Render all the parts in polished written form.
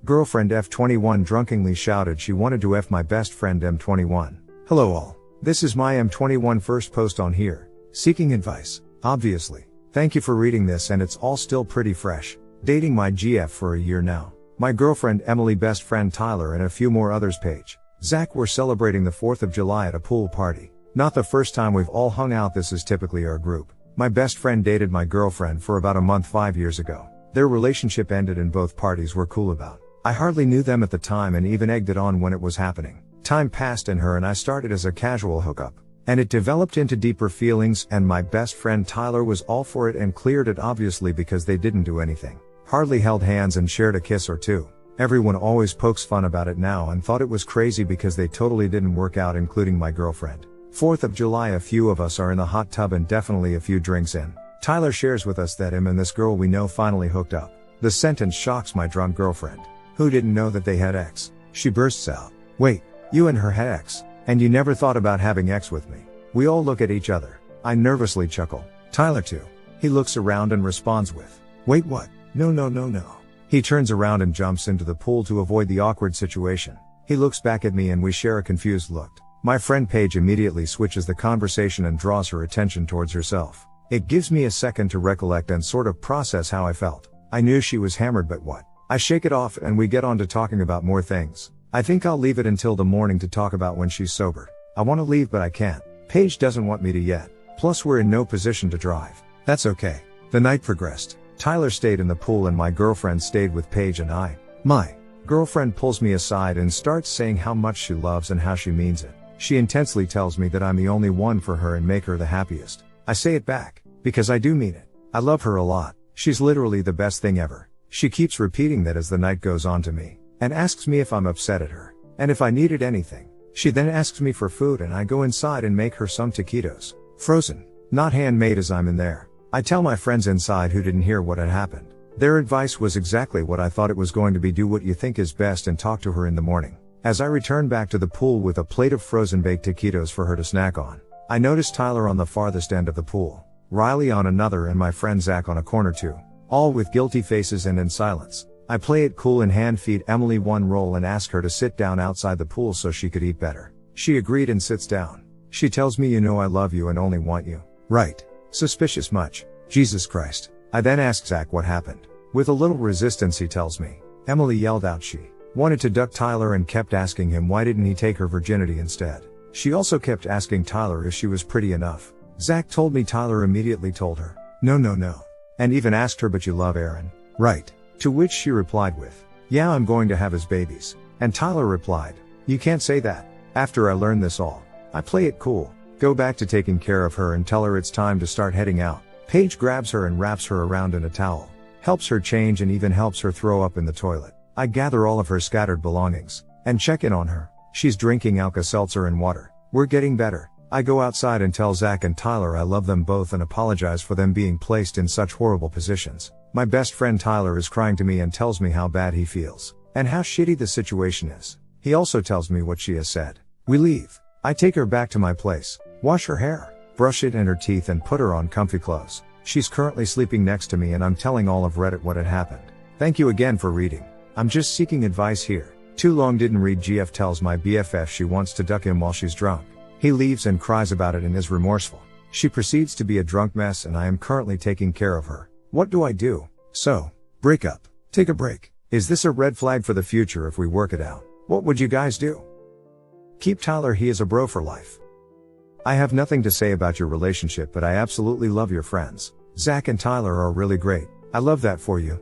Girlfriend F21 drunkenly shouted she wanted to F my best friend M21. Hello all. This is my M21 first post on here. Seeking advice, obviously. Thank you for reading this and it's all still pretty fresh. Dating my GF for a year now. My girlfriend Emily, best friend Tyler and a few more others Paige. Zach were celebrating the 4th of July at a pool party. Not the first time we've all hung out, this is typically our group. My best friend dated my girlfriend for about a month 5 years ago. Their relationship ended and both parties were cool about. I hardly knew them at the time and even egged it on when it was happening. Time passed and her and I started as a casual hookup. And it developed into deeper feelings and my best friend Tyler was all for it and cleared it obviously because they didn't do anything. Hardly held hands and shared a kiss or two. Everyone always pokes fun about it now and thought it was crazy because they totally didn't work out, including my girlfriend. 4th of July, a few of us are in the hot tub and definitely a few drinks in. Tyler shares with us that him and this girl we know finally hooked up. The sentence shocks my drunk girlfriend, who didn't know that they had X. She bursts out, "Wait, you and her had X? And you never thought about having X with me?" We all look at each other. I nervously chuckle. Tyler too. He looks around and responds with, "Wait, what? No. He turns around and jumps into the pool to avoid the awkward situation. He looks back at me and we share a confused look. My friend Paige immediately switches the conversation and draws her attention towards herself. It gives me a second to recollect and sort of process how I felt. I knew she was hammered, but what? I shake it off and we get on to talking about more things. I think I'll leave it until the morning to talk about when she's sober. I want to leave but I can't. Paige doesn't want me to yet. Plus we're in no position to drive. That's okay. The night progressed. Tyler stayed in the pool and my girlfriend stayed with Paige and I. My girlfriend pulls me aside and starts saying how much she loves and how she means it. She intensely tells me that I'm the only one for her and make her the happiest. I say it back, because I do mean it. I love her a lot. She's literally the best thing ever. She keeps repeating that as the night goes on to me, and asks me if I'm upset at her, and if I needed anything. She then asks me for food and I go inside and make her some taquitos. Frozen. Not handmade as I'm in there. I tell my friends inside who didn't hear what had happened. Their advice was exactly what I thought it was going to be: do what you think is best and talk to her in the morning. As I return back to the pool with a plate of frozen baked taquitos for her to snack on, I notice Tyler on the farthest end of the pool, Riley on another and my friend Zach on a corner too, all with guilty faces and in silence. I play it cool and hand feed Emily one roll and ask her to sit down outside the pool so she could eat better. She agreed and sits down. She tells me, "You know I love you and only want you." Right. Suspicious much. Jesus Christ. I then ask Zach what happened. With a little resistance he tells me, Emily yelled out she wanted to duck Tyler and kept asking him why didn't he take her virginity instead. She also kept asking Tyler if she was pretty enough. Zach told me Tyler immediately told her, no. And even asked her, "But you love Aaron, right?" To which she replied with, "Yeah, I'm going to have his babies." And Tyler replied, "You can't say that." After I learn this all, I play it cool, go back to taking care of her and tell her it's time to start heading out. Paige grabs her and wraps her around in a towel, helps her change and even helps her throw up in the toilet. I gather all of her scattered belongings, and check in on her. She's drinking Alka-Seltzer and water. We're getting better. I go outside and tell Zach and Tyler I love them both and apologize for them being placed in such horrible positions. My best friend Tyler is crying to me and tells me how bad he feels, and how shitty the situation is. He also tells me what she has said. We leave. I take her back to my place, wash her hair, brush it and her teeth and put her on comfy clothes. She's currently sleeping next to me and I'm telling all of Reddit what had happened. Thank you again for reading. I'm just seeking advice here. Too long didn't read. GF tells my BFF she wants to duck him while she's drunk. He leaves and cries about it and is remorseful. She proceeds to be a drunk mess and I am currently taking care of her. What do I do? So, break up. Take a break. Is this a red flag for the future if we work it out? What would you guys do? Keep Tyler, he is a bro for life. I have nothing to say about your relationship, but I absolutely love your friends. Zach and Tyler are really great. I love that for you.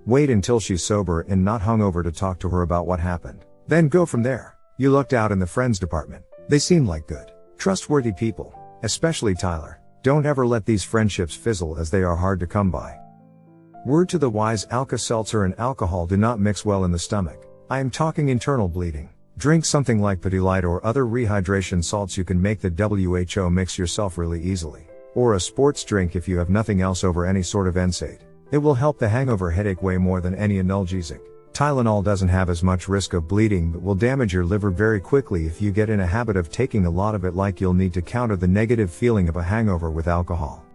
Wait until she's sober and not hungover to talk to her about what happened. Then go from there. You lucked out in the friends department. They seem like good, trustworthy people. Especially Tyler. Don't ever let these friendships fizzle as they are hard to come by. Word to the wise: Alka-Seltzer and alcohol do not mix well in the stomach. I am talking internal bleeding. Drink something like Pedialyte or other rehydration salts. You can make the WHO mix yourself really easily. Or a sports drink if you have nothing else over any sort of NSAID. It will help the hangover headache way more than any analgesic. Tylenol doesn't have as much risk of bleeding but will damage your liver very quickly if you get in a habit of taking a lot of it. Like you'll need to counter the negative feeling of a hangover with alcohol.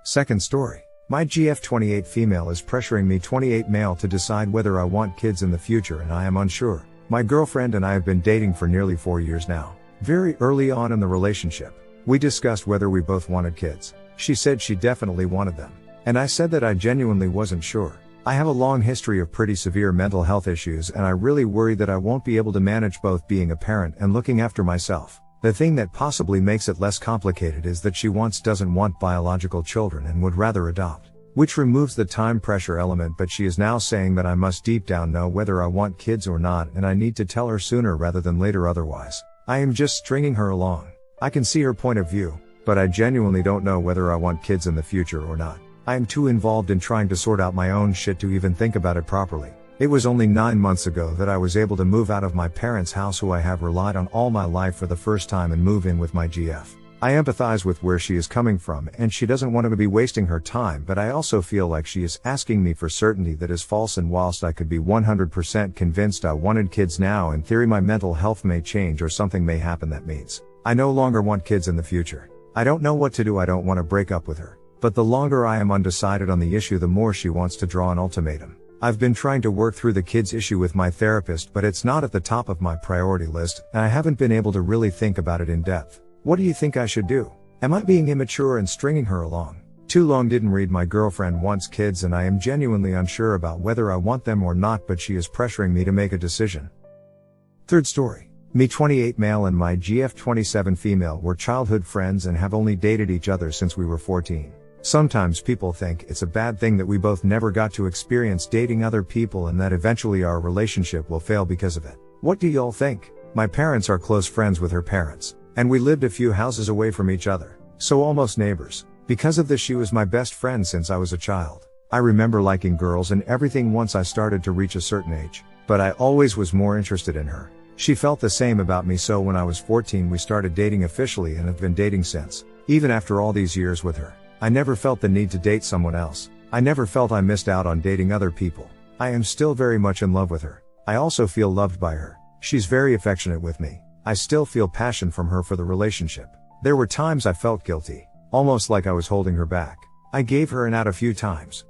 Second story. My GF28 female is pressuring me 28 male to decide whether I want kids in the future and I am unsure. My girlfriend and I have been dating for nearly 4 years now. Very early on in the relationship, we discussed whether we both wanted kids. She said she definitely wanted them. And I said that I genuinely wasn't sure. I have a long history of pretty severe mental health issues and I really worry that I won't be able to manage both being a parent and looking after myself. The thing that possibly makes it less complicated is that she doesn't want biological children and would rather adopt. Which removes the time pressure element, but she is now saying that I must deep down know whether I want kids or not and I need to tell her sooner rather than later otherwise. I am just stringing her along. I can see her point of view, but I genuinely don't know whether I want kids in the future or not. I am too involved in trying to sort out my own shit to even think about it properly. It was only 9 months ago that I was able to move out of my parents' house who I have relied on all my life for the first time and move in with my GF. I empathize with where she is coming from and she doesn't want to be wasting her time, but I also feel like she is asking me for certainty that is false, and whilst I could be 100% convinced I wanted kids now, in theory my mental health may change or something may happen that means I no longer want kids in the future. I don't know what to do. I don't want to break up with her, but the longer I am undecided on the issue, the more she wants to draw an ultimatum. I've been trying to work through the kids issue with my therapist, but it's not at the top of my priority list, and I haven't been able to really think about it in depth. What do you think I should do? Am I being immature and stringing her along? Too long didn't read. My girlfriend wants kids and I am genuinely unsure about whether I want them or not, but she is pressuring me to make a decision. Third story. Me 28 male and my GF 27 female were childhood friends and have only dated each other since we were 14. Sometimes people think it's a bad thing that we both never got to experience dating other people and that eventually our relationship will fail because of it. What do y'all think? My parents are close friends with her parents, and we lived a few houses away from each other, so almost neighbors. Because of this, she was my best friend since I was a child. I remember liking girls and everything once I started to reach a certain age, but I always was more interested in her. She felt the same about me, so when I was 14 we started dating officially and have been dating since. Even after all these years with her, I never felt the need to date someone else. I never felt I missed out on dating other people. I am still very much in love with her. I also feel loved by her. She's very affectionate with me. I still feel passion from her for the relationship. There were times I felt guilty, almost like I was holding her back. I gave her an out a few times,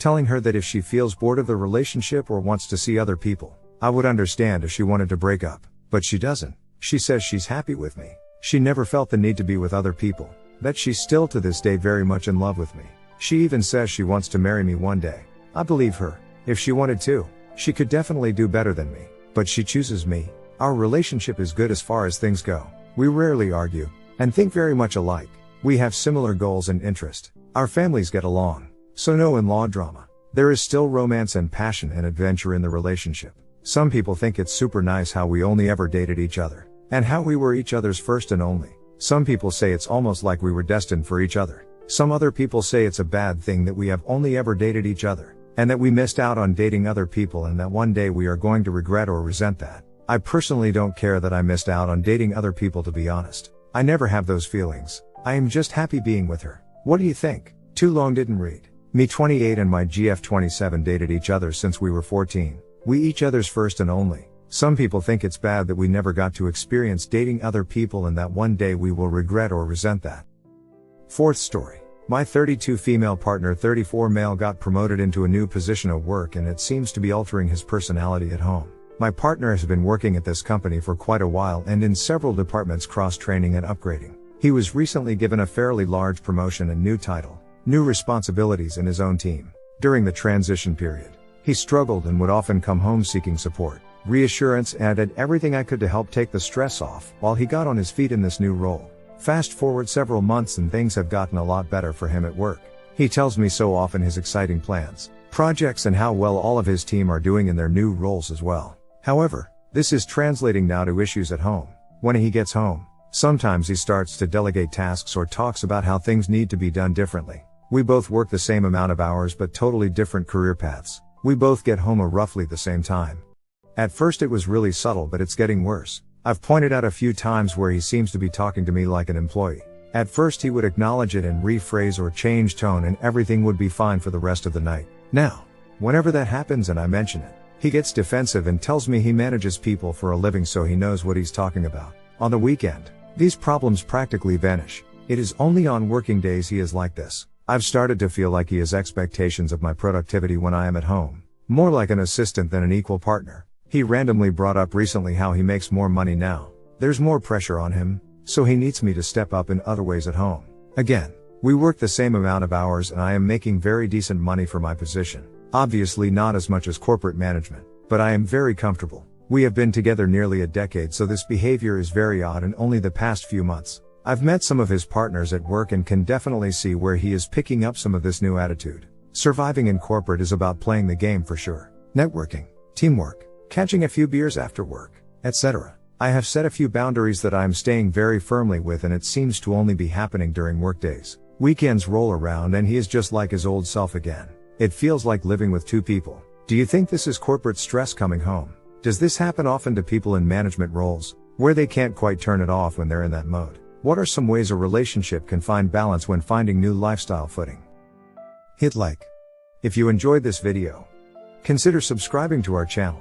telling her that if she feels bored of the relationship or wants to see other people, I would understand if she wanted to break up, but she doesn't. She says she's happy with me. She never felt the need to be with other people, that she's still to this day very much in love with me. She even says she wants to marry me one day. I believe her. If she wanted to, she could definitely do better than me, but she chooses me. Our relationship is good as far as things go. We rarely argue, and think very much alike. We have similar goals and interest. Our families get along, so no in-law drama. There is still romance and passion and adventure in the relationship. Some people think it's super nice how we only ever dated each other, and how we were each other's first and only. Some people say it's almost like we were destined for each other. Some other people say it's a bad thing that we have only ever dated each other, and that we missed out on dating other people and that one day we are going to regret or resent that. I personally don't care that I missed out on dating other people, to be honest. I never have those feelings. I am just happy being with her. What do you think? Too long didn't read. Me 28 and my GF 27 dated each other since we were 14. We each other's first and only. Some people think it's bad that we never got to experience dating other people and that one day we will regret or resent that. Fourth story. My 32 female partner 34 male got promoted into a new position of work and it seems to be altering his personality at home. My partner has been working at this company for quite a while and in several departments, cross-training and upgrading. He was recently given a fairly large promotion and new title, new responsibilities in his own team. During the transition period, he struggled and would often come home seeking support, reassurance, and I did everything I could to help take the stress off while he got on his feet in this new role. Fast forward several months and things have gotten a lot better for him at work. He tells me so often his exciting plans, projects, and how well all of his team are doing in their new roles as well. However, this is translating now to issues at home. When he gets home, sometimes he starts to delegate tasks or talks about how things need to be done differently. We both work the same amount of hours but totally different career paths. We both get home at roughly the same time. At first it was really subtle, but it's getting worse. I've pointed out a few times where he seems to be talking to me like an employee. At first he would acknowledge it and rephrase or change tone and everything would be fine for the rest of the night. Now, whenever that happens and I mention it, he gets defensive and tells me he manages people for a living so he knows what he's talking about. On the weekend, these problems practically vanish. It is only on working days he is like this. I've started to feel like he has expectations of my productivity when I am at home. More like an assistant than an equal partner. He randomly brought up recently how he makes more money now. There's more pressure on him, so he needs me to step up in other ways at home. Again, we work the same amount of hours and I am making very decent money for my position. Obviously not as much as corporate management, but I am very comfortable. We have been together nearly a decade, so this behavior is very odd in only the past few months. I've met some of his partners at work and can definitely see where he is picking up some of this new attitude. Surviving in corporate is about playing the game for sure. Networking, teamwork, catching a few beers after work, etc. I have set a few boundaries that I am staying very firmly with, and it seems to only be happening during workdays. Weekends roll around and he is just like his old self again. It feels like living with two people. Do you think this is corporate stress coming home? Does this happen often to people in management roles, where they can't quite turn it off when they're in that mode? What are some ways a relationship can find balance when finding new lifestyle footing? Hit like if you enjoyed this video. Consider subscribing to our channel.